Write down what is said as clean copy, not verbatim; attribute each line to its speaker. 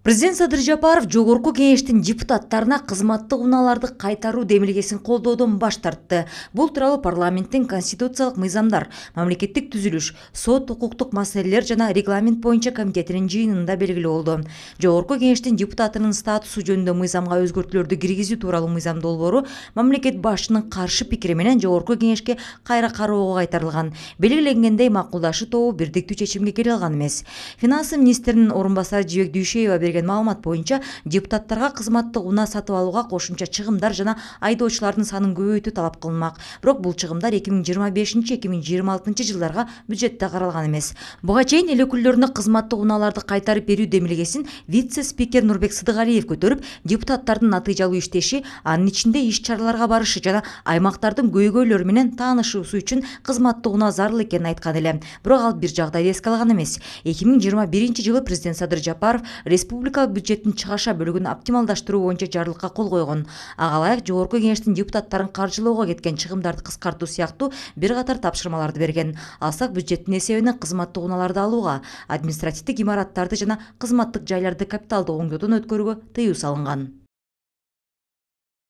Speaker 1: Президент Садыр Жапаров Жогорку кеңештин депутаттарына кызматтык унааларды кайтаруу демилгесин колдоодон баш тартты. Бул тууралуу парламенттин конституциялык мыйзамдар, мамлекеттик түзүлүш, сот укуктук маселелер жана регламент боюнча комитетинин жыйынында белгилүү болду. Жогорку кеңештин депутатынын статусу жөнүндө мыйзамга өзгөртүүлөрдү киргизүү тууралуу мыйзам долбоору мамлекет башчынын каршы пикири менен Жогорку кеңешке кайра кароого кайтарылган. Белгиленгендей макулдашы тобу бирдиктүү чечимге келе алган эмес. Финансы министринин орун басары Жибек Дүйшеева берген маалымат боюнча депутаттарга кызматтык унаа сатып алууга кошумча чыгымдар жана айдоочулардын санын көбөйтүү талап кылынмак. Бирок бул чыгымдар 2025-2026 жылдарга бюджетте каралган эмес. Буга чейин эл өкүлдөрүнө кызматтык унааларды кайтарып берүү демилгесин вице-спикер Нурбек Сыдыгалиев көтөрүп, депутаттардын натыйжалуу иштеши, анын ичинде иш чараларга барышы жана аймактардын көйгөйлөрү менен таанышуусу үчүн кызматтык унаа зарыл экенин айткан эле. Бирок ал бир жагдайды эске алган эмес. 2021 жылы президент Садыр Жапаров республикалык бюджеттин чыгаша бөлүгүн оптималдаштыруу боюнча жарлыкка кол койгон. Ага ылайык Жогорку кеңештин депутаттарын каржылоого кеткен чыгымдарды кыскартуу сыяктуу бир катар тапшырмаларды берген. Алсак бюджеттин эсебинен кызматтык унааларды алууга, административдик имараттарды жана кызматтык жайларды капиталдык оңдоодон өткөрүүгө тыюу салынган.